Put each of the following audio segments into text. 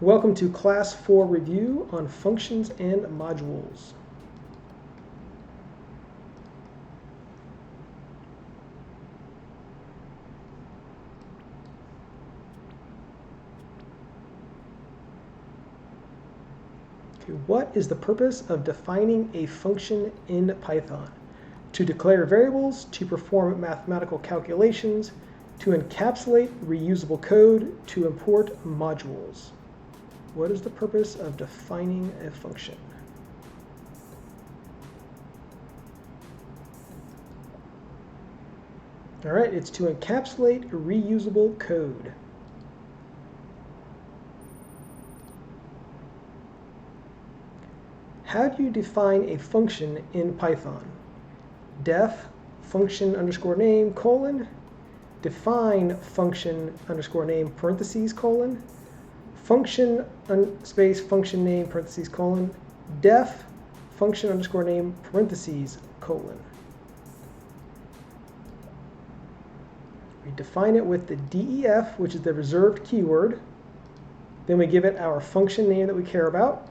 Welcome to Class 4 review on functions and modules. Okay, what is the purpose of defining a function in Python? To declare variables, to perform mathematical calculations, to encapsulate reusable code, to import modules. What is the purpose of defining a function? All right, it's to encapsulate reusable code. How do you define a function in Python? Def function underscore name colon, define function underscore name parentheses colon, function space function name parentheses colon, def function underscore name parentheses colon. We define it with the def, which is the reserved keyword. Then we give it our function name that we care about,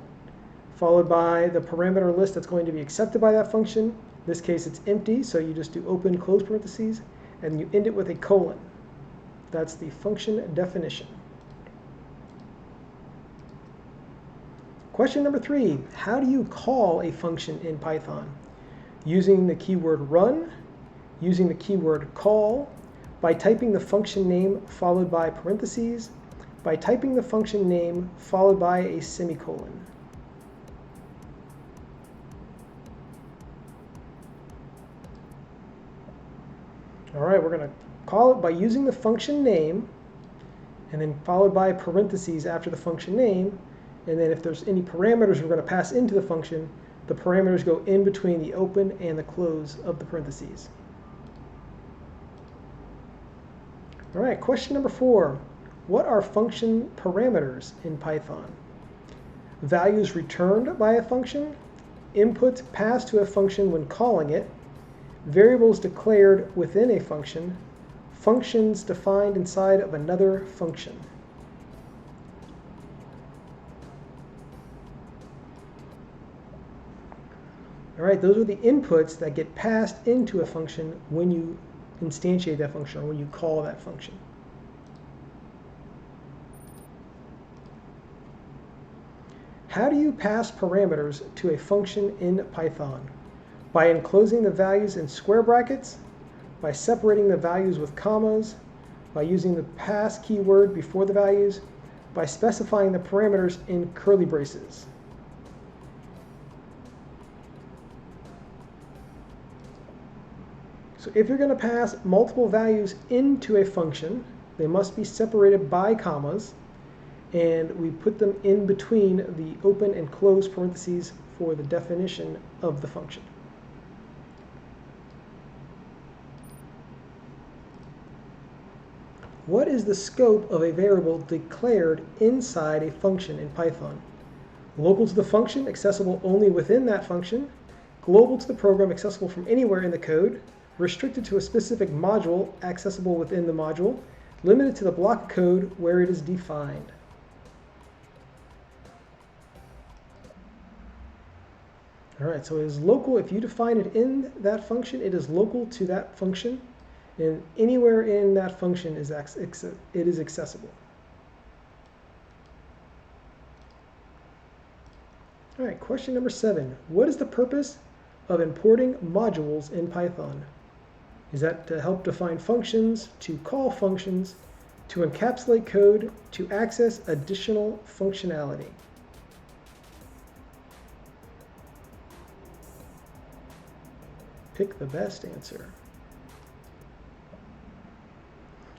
followed by the parameter list that's going to be accepted by that function. In this case, it's empty, so you just do open, close parentheses, and you end it with a colon. That's the function definition. Question number 3, how do you call a function in Python? Using the keyword run, using the keyword call, by typing the function name followed by parentheses, by typing the function name followed by a semicolon. All right, we're going to call it by using the function name and then followed by parentheses after the function name. And then if there's any parameters we're going to pass into the function, the parameters go in between the open and the close of the parentheses. All right, question number 4. What are function parameters in Python? Values returned by a function, inputs passed to a function when calling it, variables declared within a function, functions defined inside of another function. All right, those are the inputs that get passed into a function when you instantiate that function or when you call that function. How do you pass parameters to a function in Python? By enclosing the values in square brackets, by separating the values with commas, by using the pass keyword before the values, by specifying the parameters in curly braces. So if you're going to pass multiple values into a function, they must be separated by commas, and we put them in between the open and close parentheses for the definition of the function. What is the scope of a variable declared inside a function in Python? Local to the function, accessible only within that function. Global to the program, accessible from anywhere in the code. Restricted to a specific module, accessible within the module. Limited to the block of code where it is defined. All right, so it is local. If you define it in that function, it is local to that function. And anywhere in that function it is accessible. All right, question number 7. What is the purpose of importing modules in Python? Is that to help define functions, to call functions, to encapsulate code, to access additional functionality? Pick the best answer.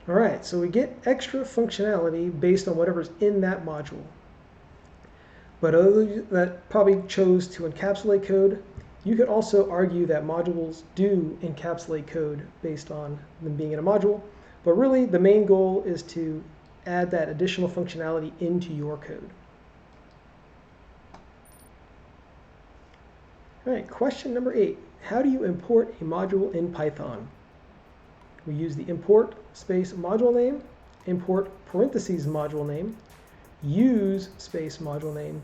All right, so we get extra functionality based on whatever's in that module. But others that probably chose to encapsulate code, you could also argue that modules do encapsulate code based on them being in a module. But really, the main goal is to add that additional functionality into your code. All right, question number 8. How do you import a module in Python? We use the import space module name, import parentheses module name, use space module name,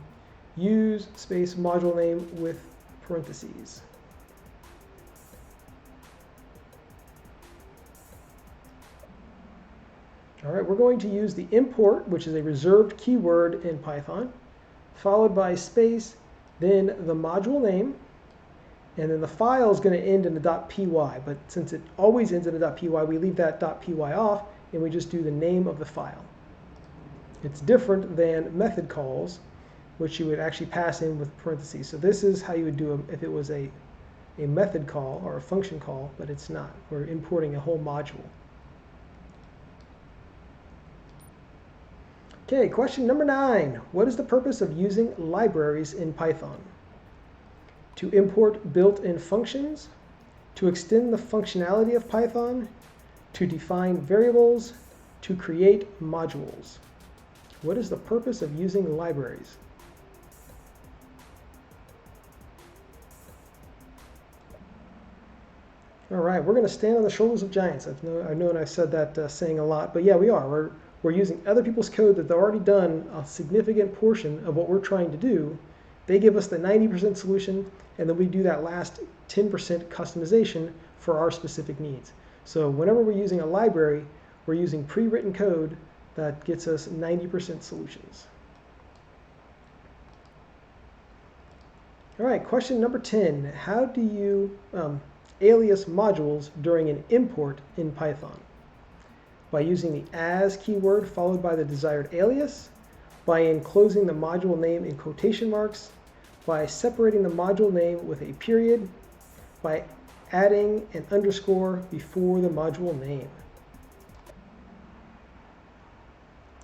use space module name with parentheses. All right, we're going to use the import, which is a reserved keyword in Python, followed by space, then the module name, and then the file is going to end in a .py, but since it always ends in a .py, we leave that .py off, and we just do the name of the file. It's different than method calls, which you would actually pass in with parentheses. So this is how you would do it if it was a method call or a function call, but it's not. We're importing a whole module. Okay, question number 9. What is the purpose of using libraries in Python? To import built-in functions, to extend the functionality of Python, to define variables, to create modules. What is the purpose of using libraries? All right, we're going to stand on the shoulders of giants. I know I've said that saying a lot, but yeah, we are. We're using other people's code that they've already done a significant portion of what we're trying to do. They give us the 90% solution, and then we do that last 10% customization for our specific needs. So whenever we're using a library, we're using pre-written code that gets us 90% solutions. All right, question number 10. How do you alias modules during an import in Python? By using the as keyword followed by the desired alias, by enclosing the module name in quotation marks, by separating the module name with a period, by adding an underscore before the module name.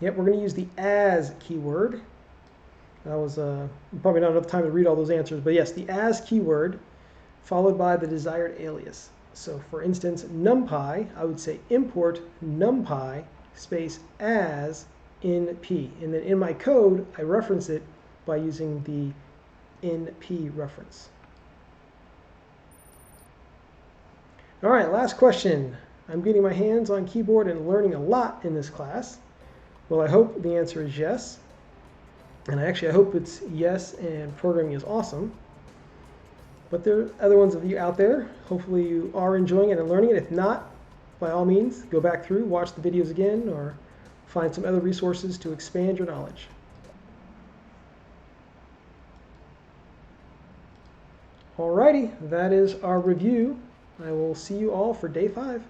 Yep, we're going to use the as keyword. That was probably not enough time to read all those answers, but yes, the as keyword followed by the desired alias. So for instance, NumPy, I would say import NumPy space as np. And then in my code, I reference it by using the np reference. All right, last question. I'm getting my hands on keyboard and learning a lot in this class. Well, I hope the answer is yes. And I hope it's yes and programming is awesome. But there are other ones of you out there. Hopefully you are enjoying it and learning it. If not, by all means, go back through, watch the videos again, or find some other resources to expand your knowledge. Alrighty, that is our review. I will see you all for day 5.